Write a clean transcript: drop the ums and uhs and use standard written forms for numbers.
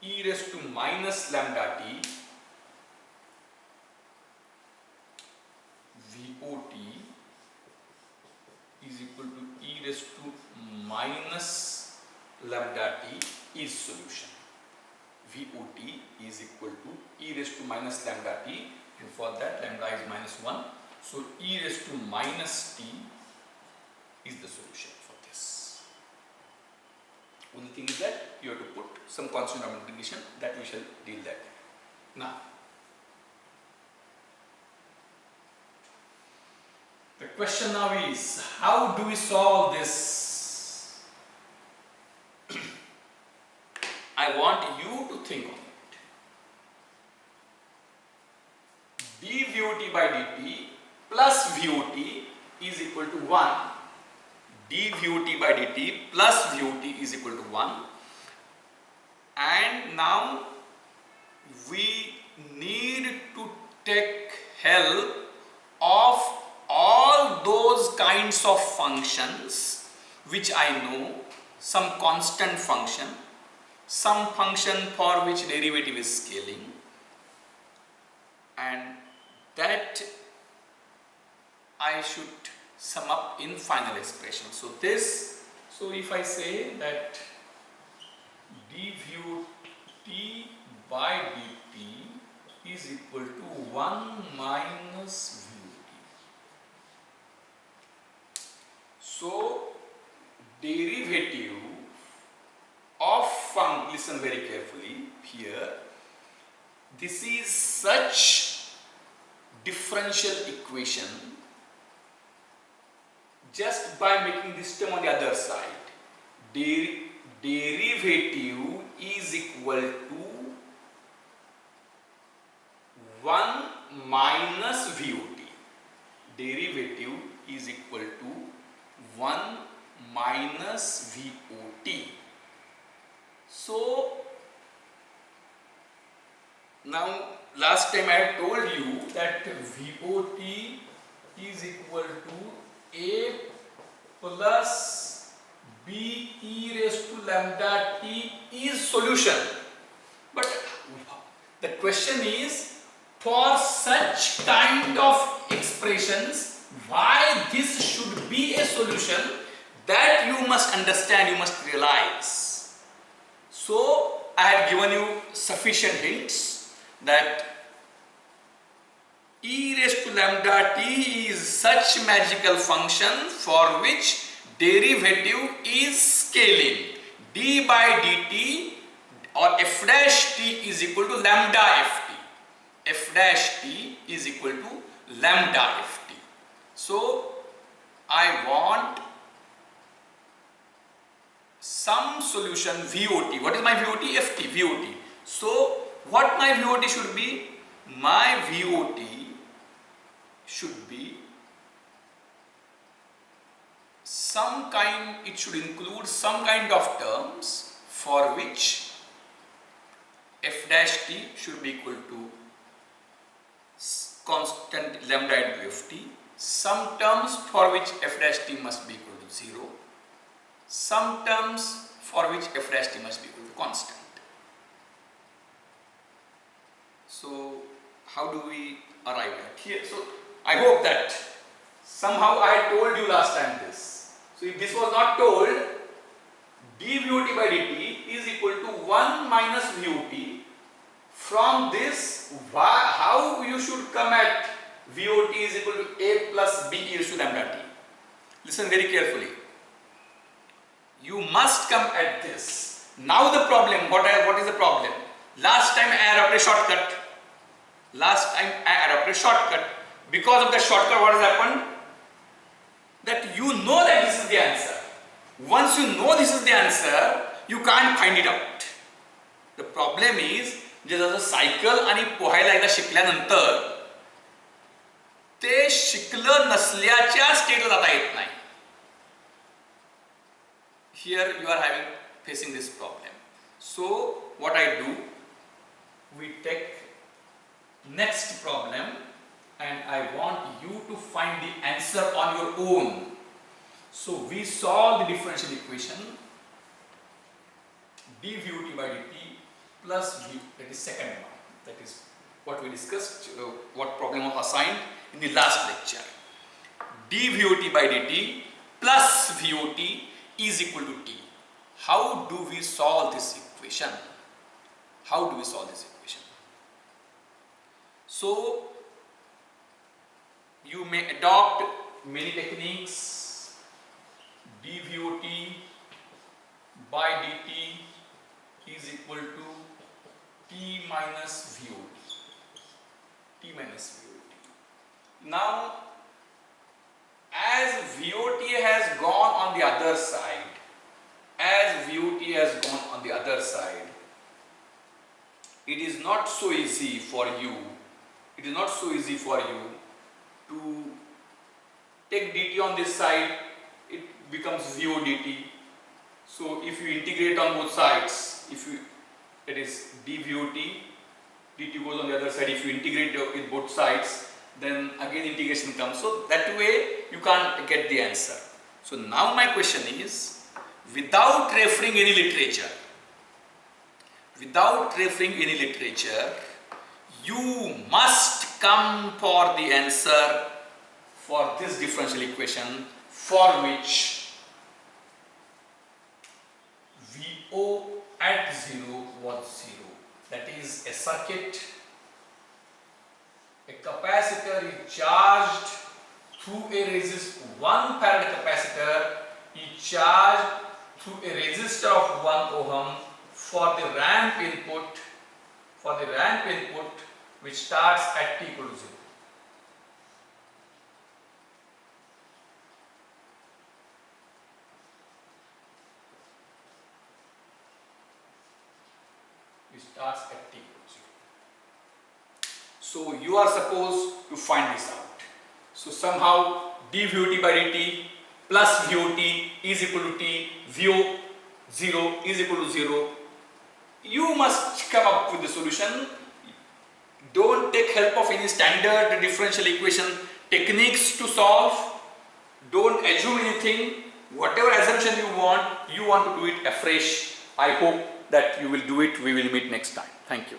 e raised to minus lambda t VOT is equal to e raised to minus lambda t is solution. VOT is equal to e raised to minus lambda t, and for that lambda is minus 1. So e raised to minus t is the solution for this. Only thing is that you have to put some constant of integration, that we shall deal that. Now, the question now is, how do we solve this? I want you to think on it. dVOT by dt plus VOT is equal to 1. dVOT by dt plus VOT is equal to 1. And now we need to take help of all those kinds of functions which I know, some constant function, some function for which derivative is scaling, and that I should sum up in final expression. So if I say that dVOT by dt is equal to 1 minus VOT. So derivative of function, listen very carefully here, this is such differential equation just by making this term on the other side. Derivative is equal to 1 minus VOT. Derivative is equal to 1 minus VOT. So now last time I had told you that VOT is equal to A plus B e raised to lambda t is solution. But the question is, for such kind of expressions, why this should be a solution, that you must understand, you must realize. So I had given you sufficient hints that e raised to lambda t is such magical function for which derivative is scaling. D by dt or f dash t is equal to lambda ft. F dash t is equal to lambda ft. So I want some solution VOT. What is my VOT? Ft, VOT. So what my VOT should be? My VOT should be some kind, it should include some kind of terms for which f dash t should be equal to constant lambda into ft, some terms for which f dash t must be equal to 0, some terms for which f dash t must be equal to constant. So how do we arrive at here? So I hope that somehow I told you last time this. So if this was not told, dVOT by dt is equal to 1 minus VOT. From this, how you should come at VOT is equal to A plus B e raised to lambda t. Listen very carefully. You must come at this. Now the problem, what is the problem? Last time I adopted a shortcut. Because of the shortcut, what has happened? That you know that this is the answer. Once you know this is the answer, you can't find it out. The problem is, जसं cycle आणि पोहायला एकदा शिकल्यानंतर ते शिकलं नसल्याच्या स्टेटला जाता येत नाही. Here you are facing this problem. So what I do, we take next problem and I want you to find the answer on your own. So we solve the differential equation dVOT by dt plus v, that is second one. That is what we discussed, what problem was assigned in the last lecture. dVot by dt plus Vot is equal to t. How do we solve this equation? How do we solve this equation? So, you may adopt many techniques. dVot by dt is equal to t minus Vot. T minus Vot. Now, as Vot has gone on the other side, it is not so easy for you. To take dt on this side, it becomes Vo dt. So if you integrate on both sides, that is dVot, dt goes on the other side. If you integrate with both sides, then again integration comes. So that way you can't get the answer. So now my question is, without referring any literature, you must come for the answer for this differential equation, for which Vo at 0 was 0. That is a circuit, a capacitor is charged through a one farad capacitor is charged through a resistor of 1 ohm for the ramp input, which starts at t equal to 0. It starts at t equal to 0. So you are supposed to find this out. So somehow dVot by dt plus Vot is equal to t, Vo 0 is equal to 0. You must come up with the solution. Don't take help of any standard differential equation techniques to solve. Don't assume anything. Whatever assumption you want to do it afresh. I hope that you will do it. We will meet next time. Thank you.